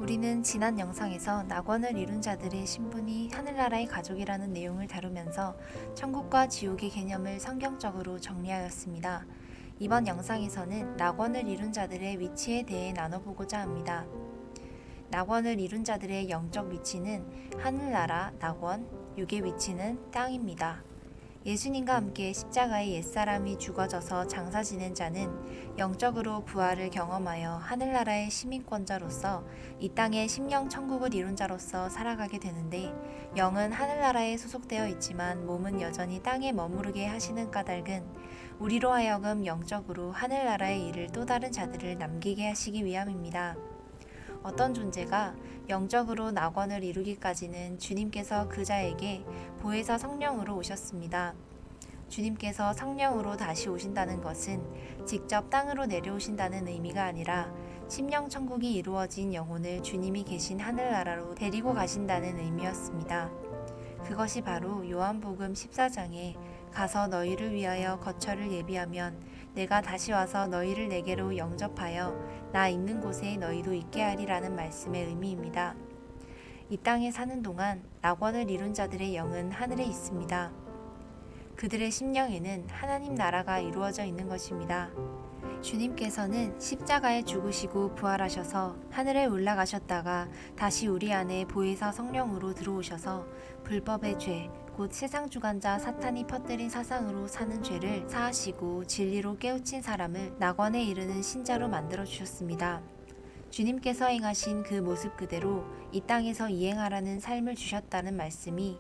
우리는 지난 영상에서 낙원을 이룬 자들의 신분이 하늘나라의 가족이라는 내용을 다루면서 천국과 지옥의 개념을 성경적으로 정리하였습니다. 이번 영상에서는 낙원을 이룬 자들의 위치에 대해 나눠보고자 합니다. 낙원을 이룬 자들의 영적 위치는 하늘나라, 낙원, 육의 위치는 땅입니다. 예수님과 함께 십자가에 옛사람이 죽어져서 장사 지낸 자는 영적으로 부활을 경험하여 하늘나라의 시민권자로서 이 땅의 심령 천국을 이룬 자로서 살아가게 되는데, 영은 하늘나라에 소속되어 있지만 몸은 여전히 땅에 머무르게 하시는 까닭은 우리로 하여금 영적으로 하늘나라의 일을 또 다른 자들을 남기게 하시기 위함입니다. 어떤 존재가 영적으로 낙원을 이루기까지는 주님께서 그 자에게 보혜사 성령으로 오셨습니다. 주님께서 성령으로 다시 오신다는 것은 직접 땅으로 내려오신다는 의미가 아니라 심령 천국이 이루어진 영혼을 주님이 계신 하늘나라로 데리고 가신다는 의미였습니다. 그것이 바로 요한복음 14장에 가서 너희를 위하여 거처를 예비하면 내가 다시 와서 너희를 내게로 영접하여 나 있는 곳에 너희도 있게 하리라는 말씀의 의미입니다. 이 땅에 사는 동안 낙원을 이룬 자들의 영은 하늘에 있습니다. 그들의 심령에는 하나님 나라가 이루어져 있는 것입니다. 주님께서는 십자가에 죽으시고 부활하셔서 하늘에 올라가셨다가 다시 우리 안에 보혜사 성령으로 들어오셔서 불법의 죄, 곧 세상 주관자 사탄이 퍼뜨린 사상으로 사는 죄를 사하시고 진리로 깨우친 사람을 낙원에 이르는 신자로 만들어 주셨습니다. 주님께서 행하신 그 모습 그대로 이 땅에서 이행하라는 삶을 주셨다는 말씀이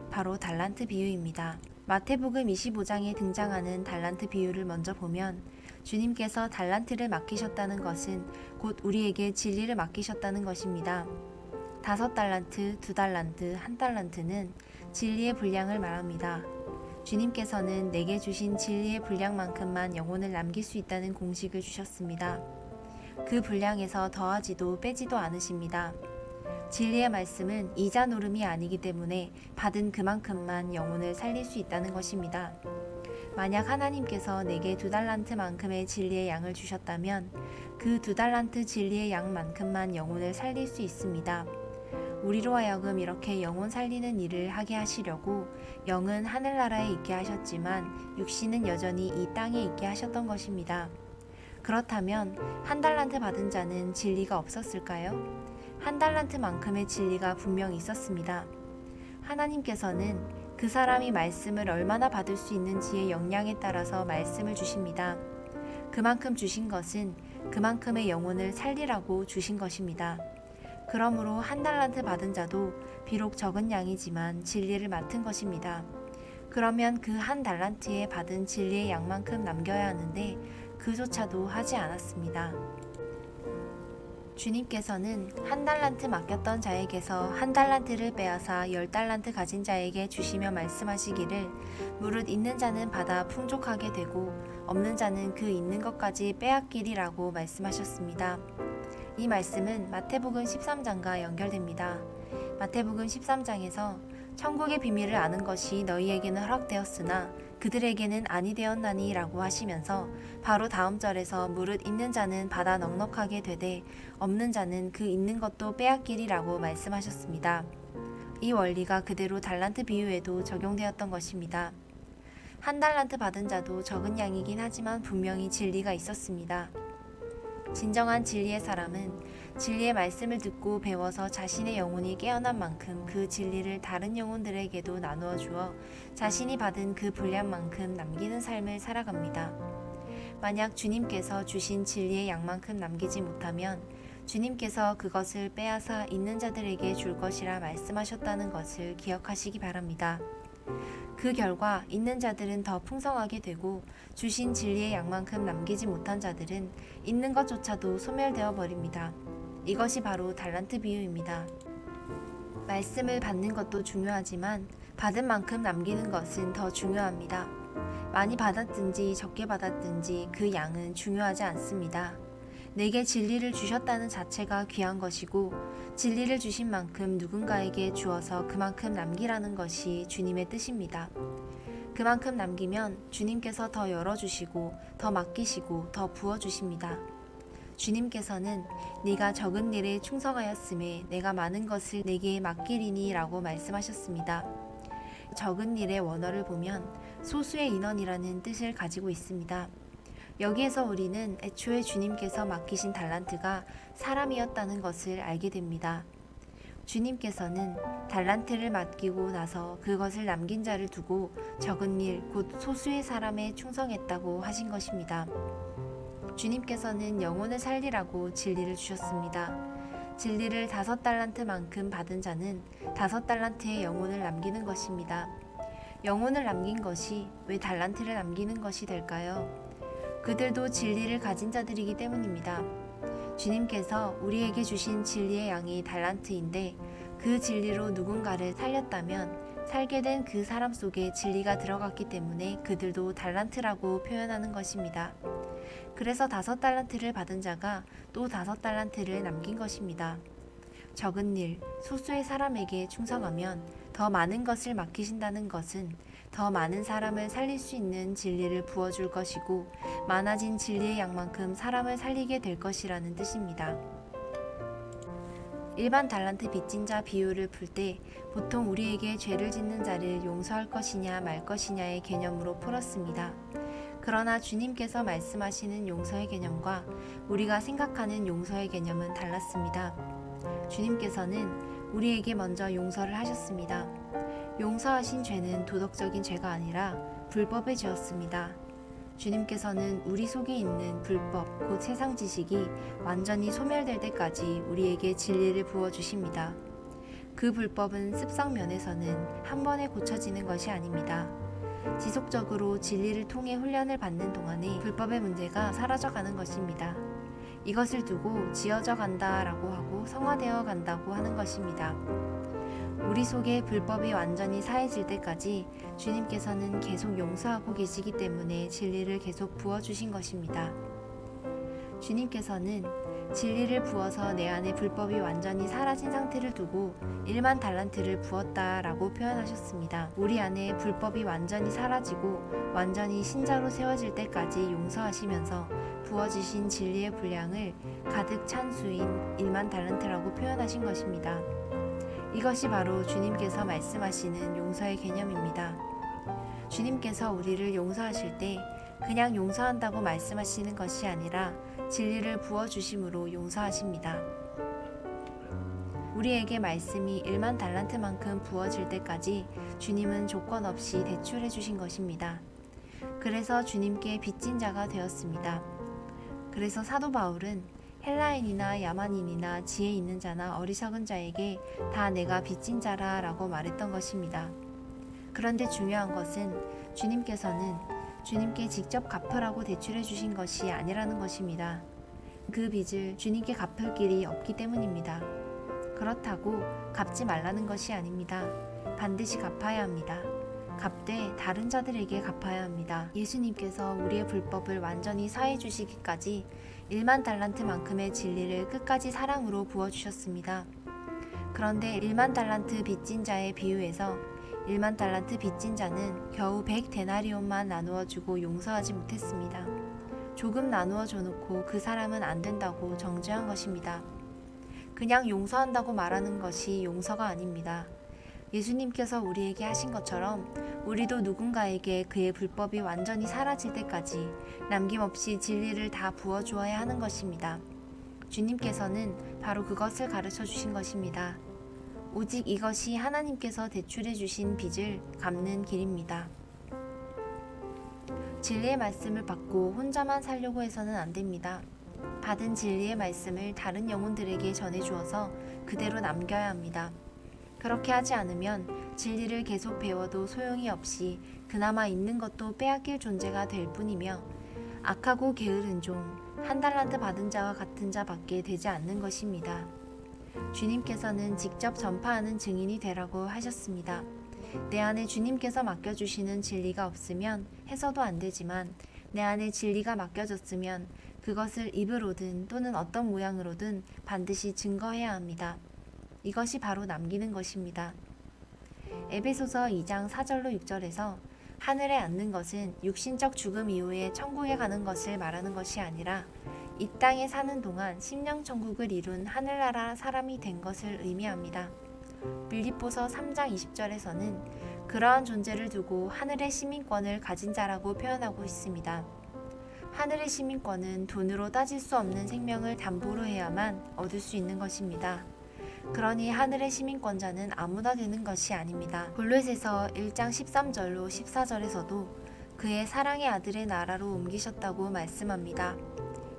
바로 달란트 비유입니다. 마태복음 25장에 등장하는 달란트 비유를 먼저 보면 주님께서 달란트를 맡기셨다는 것은 곧 우리에게 진리를 맡기셨다는 것입니다. 5달란트, 2달란트, 1달란트는 진리의 분량을 말합니다. 주님께서는 내게 주신 진리의 분량만큼만 영혼을 남길 수 있다는 공식을 주셨습니다. 그 분량에서 더하지도 빼지도 않으십니다. 진리의 말씀은 이자 노름이 아니기 때문에 받은 그만큼만 영혼을 살릴 수 있다는 것입니다. 만약 하나님께서 내게 2달란트만큼의 진리의 양을 주셨다면 그 2달란트 진리의 양만큼만 영혼을 살릴 수 있습니다. 우리로 하여금 이렇게 영혼 살리는 일을 하게 하시려고 영은 하늘나라에 있게 하셨지만 육신은 여전히 이 땅에 있게 하셨던 것입니다. 그렇다면 1달란트 받은 자는 진리가 없었을까요? 1달란트만큼의 진리가 분명히 있었습니다. 하나님께서는 그 사람이 말씀을 얼마나 받을 수 있는지의 역량에 따라서 말씀을 주십니다. 그만큼 주신 것은 그만큼의 영혼을 살리라고 주신 것입니다. 그러므로 1달란트 받은 자도 비록 적은 양이지만 진리를 맡은 것입니다. 그러면 그 1달란트에 받은 진리의 양만큼 남겨야 하는데 그조차도 하지 않았습니다. 주님께서는 1달란트 맡겼던 자에게서 1달란트를 빼앗아 10달란트 가진 자에게 주시며 말씀하시기를 무릇 있는 자는 받아 풍족하게 되고 없는 자는 그 있는 것까지 빼앗기리라고 말씀하셨습니다. 이 말씀은 마태복음 13장과 연결됩니다. 마태복음 13장에서 천국의 비밀을 아는 것이 너희에게는 허락되었으나 그들에게는 아니 되었나니 라고 하시면서 바로 다음 절에서 무릇 있는 자는 받아 넉넉하게 되되 없는 자는 그 있는 것도 빼앗기리라고 말씀하셨습니다. 이 원리가 그대로 달란트 비유에도 적용되었던 것입니다. 1달란트 받은 자도 적은 양이긴 하지만 분명히 진리가 있었습니다. 진정한 진리의 사람은 진리의 말씀을 듣고 배워서 자신의 영혼이 깨어난 만큼 그 진리를 다른 영혼들에게도 나누어 주어 자신이 받은 그 분량만큼 남기는 삶을 살아갑니다. 만약 주님께서 주신 진리의 양만큼 남기지 못하면 주님께서 그것을 빼앗아 있는 자들에게 줄 것이라 말씀하셨다는 것을 기억하시기 바랍니다. 그 결과 있는 자들은 더 풍성하게 되고 주신 진리의 양만큼 남기지 못한 자들은 있는 것조차도 소멸되어 버립니다. 이것이 바로 달란트 비유입니다. 말씀을 받는 것도 중요하지만 받은 만큼 남기는 것은 더 중요합니다. 많이 받았든지 적게 받았든지 그 양은 중요하지 않습니다. 내게 진리를 주셨다는 자체가 귀한 것이고 진리를 주신 만큼 누군가에게 주어서 그만큼 남기라는 것이 주님의 뜻입니다. 그만큼 남기면 주님께서 더 열어주시고 더 맡기시고 더 부어주십니다. 주님께서는 네가 적은 일에 충성하였음에 내가 많은 것을 내게 맡기리니 라고 말씀하셨습니다. 적은 일의 원어를 보면 소수의 인원이라는 뜻을 가지고 있습니다. 여기에서 우리는 애초에 주님께서 맡기신 달란트가 사람이었다는 것을 알게 됩니다. 주님께서는 달란트를 맡기고 나서 그것을 남긴 자를 두고 적은 일, 곧 소수의 사람에 충성했다고 하신 것입니다. 주님께서는 영혼을 살리라고 진리를 주셨습니다. 진리를 5달란트만큼 받은 자는 5달란트의 영혼을 남기는 것입니다. 영혼을 남긴 것이 왜 달란트를 남기는 것이 될까요? 그들도 진리를 가진 자들이기 때문입니다. 주님께서 우리에게 주신 진리의 양이 달란트인데 그 진리로 누군가를 살렸다면 살게 된 그 사람 속에 진리가 들어갔기 때문에 그들도 달란트라고 표현하는 것입니다. 그래서 5달란트를 받은 자가 또 5달란트를 남긴 것입니다. 적은 일, 소수의 사람에게 충성하면 더 많은 것을 맡기신다는 것은 더 많은 사람을 살릴 수 있는 진리를 부어줄 것이고 많아진 진리의 양만큼 사람을 살리게 될 것이라는 뜻입니다. 일반 달란트 빚진 자 비유를 풀 때 보통 우리에게 죄를 짓는 자를 용서할 것이냐 말 것이냐의 개념으로 풀었습니다. 그러나 주님께서 말씀하시는 용서의 개념과 우리가 생각하는 용서의 개념은 달랐습니다. 주님께서는 우리에게 먼저 용서를 하셨습니다. 용서하신 죄는 도덕적인 죄가 아니라 불법의 죄였습니다. 주님께서는 우리 속에 있는 불법, 곧 세상 지식이 완전히 소멸될 때까지 우리에게 진리를 부어주십니다. 그 불법은 습성 면에서는 한 번에 고쳐지는 것이 아닙니다. 지속적으로 진리를 통해 훈련을 받는 동안에 불법의 문제가 사라져가는 것입니다. 이것을 두고 지어져 간다라고 하고 성화되어 간다고 하는 것입니다. 우리 속에 불법이 완전히 사해질 때까지 주님께서는 계속 용서하고 계시기 때문에 진리를 계속 부어주신 것입니다. 주님께서는 진리를 부어서 내 안에 불법이 완전히 사라진 상태를 두고 1만 달란트를 부었다라고 표현하셨습니다. 우리 안에 불법이 완전히 사라지고 완전히 신자로 세워질 때까지 용서하시면서 부어주신 진리의 분량을 가득 찬 수인 1만 달란트라고 표현하신 것입니다. 이것이 바로 주님께서 말씀하시는 용서의 개념입니다. 주님께서 우리를 용서하실 때 그냥 용서한다고 말씀하시는 것이 아니라 진리를 부어주심으로 용서하십니다. 우리에게 말씀이 1만 달란트만큼 부어질 때까지 주님은 조건 없이 대출해 주신 것입니다. 그래서 주님께 빚진 자가 되었습니다. 그래서 사도 바울은 헬라인이나 야만인이나 지혜 있는 자나 어리석은 자에게 다 내가 빚진 자라 라고 말했던 것입니다. 그런데 중요한 것은 주님께서는 주님께 직접 갚으라고 대출해 주신 것이 아니라는 것입니다. 그 빚을 주님께 갚을 길이 없기 때문입니다. 그렇다고 갚지 말라는 것이 아닙니다. 반드시 갚아야 합니다. 갚되 다른 자들에게 갚아야 합니다. 예수님께서 우리의 불법을 완전히 사해 주시기까지 1만 달란트만큼의 진리를 끝까지 사랑으로 부어주셨습니다. 그런데 1만 달란트 빚진 자의 비유에서 1만 달란트 빚진 자는 겨우 100데나리온만 나누어 주고 용서하지 못했습니다. 조금 나누어 줘놓고 그 사람은 안 된다고 정죄한 것입니다. 그냥 용서한다고 말하는 것이 용서가 아닙니다. 예수님께서 우리에게 하신 것처럼 우리도 누군가에게 그의 불법이 완전히 사라질 때까지 남김없이 진리를 다 부어주어야 하는 것입니다. 주님께서는 바로 그것을 가르쳐 주신 것입니다. 오직 이것이 하나님께서 대출해 주신 빚을 갚는 길입니다. 진리의 말씀을 받고 혼자만 살려고 해서는 안 됩니다. 받은 진리의 말씀을 다른 영혼들에게 전해 주어서 그대로 남겨야 합니다. 그렇게 하지 않으면 진리를 계속 배워도 소용이 없이 그나마 있는 것도 빼앗길 존재가 될 뿐이며 악하고 게으른 종, 1달란트 받은 자와 같은 자밖에 되지 않는 것입니다. 주님께서는 직접 전파하는 증인이 되라고 하셨습니다. 내 안에 주님께서 맡겨주시는 진리가 없으면 해서도 안 되지만 내 안에 진리가 맡겨졌으면 그것을 입으로든 또는 어떤 모양으로든 반드시 증거해야 합니다. 이것이 바로 남기는 것입니다. 에베소서 2장 4절로 6절에서 하늘에 앉는 것은 육신적 죽음 이후에 천국에 가는 것을 말하는 것이 아니라 이 땅에 사는 동안 심령천국을 이룬 하늘나라 사람이 된 것을 의미합니다. 빌립보서 3장 20절에서는 그러한 존재를 두고 하늘의 시민권을 가진 자라고 표현하고 있습니다. 하늘의 시민권은 돈으로 따질 수 없는 생명을 담보로 해야만 얻을 수 있는 것입니다. 그러니 하늘의 시민권자는 아무나 되는 것이 아닙니다. 골로새서 1장 13절로 14절에서도 그의 사랑의 아들의 나라로 옮기셨다고 말씀합니다.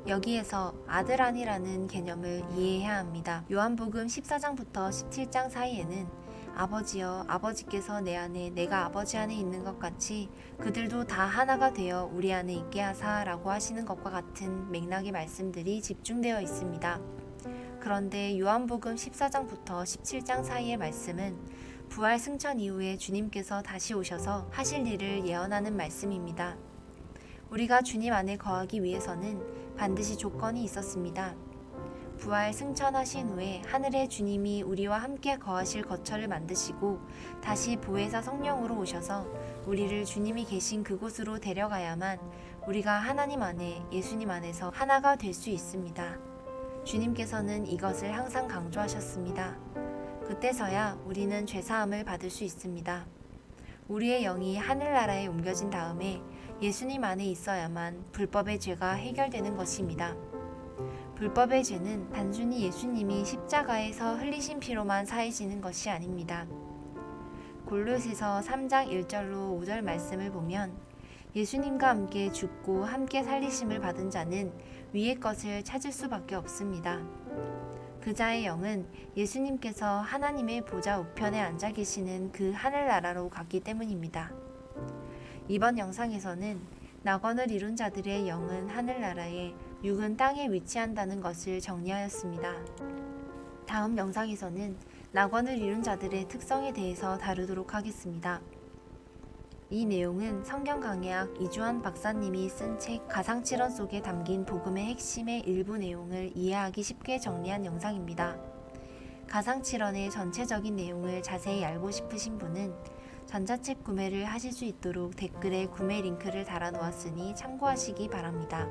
여기에서 아들 아니라는 개념을 이해해야 합니다. 요한복음 14장부터 17장 사이에는 아버지여 아버지께서 내 안에 내가 아버지 안에 있는 것 같이 그들도 다 하나가 되어 우리 안에 있게 하사 라고 하시는 것과 같은 맥락의 말씀들이 집중되어 있습니다. 그런데 요한복음 14장부터 17장 사이의 말씀은 부활 승천 이후에 주님께서 다시 오셔서 하실 일을 예언하는 말씀입니다. 우리가 주님 안에 거하기 위해서는 반드시 조건이 있었습니다. 부활 승천하신 후에 하늘의 주님이 우리와 함께 거하실 거처를 만드시고 다시 보혜사 성령으로 오셔서 우리를 주님이 계신 그곳으로 데려가야만 우리가 하나님 안에 예수님 안에서 하나가 될 수 있습니다. 주님께서는 이것을 항상 강조하셨습니다. 그때서야 우리는 죄사함을 받을 수 있습니다. 우리의 영이 하늘나라에 옮겨진 다음에 예수님 안에 있어야만 불법의 죄가 해결되는 것입니다. 불법의 죄는 단순히 예수님이 십자가에서 흘리신 피로만 사해지는 것이 아닙니다. 골로새서 3장 1절로 5절 말씀을 보면 예수님과 함께 죽고 함께 살리심을 받은 자는 위의 것을 찾을 수밖에 없습니다. 그 자의 영은 예수님께서 하나님의 보좌 우편에 앉아 계시는 그 하늘나라로 갔기 때문입니다. 이번 영상에서는 낙원을 이룬 자들의 영은 하늘나라에 육은 땅에 위치한다는 것을 정리하였습니다. 다음 영상에서는 낙원을 이룬 자들의 특성에 대해서 다루도록 하겠습니다. 이 내용은 성경 강의학 이주환 박사님이 쓴 책 가상칠언 속에 담긴 복음의 핵심의 일부 내용을 이해하기 쉽게 정리한 영상입니다. 가상칠언의 전체적인 내용을 자세히 알고 싶으신 분은 전자책 구매를 하실 수 있도록 댓글에 구매 링크를 달아 놓았으니 참고하시기 바랍니다.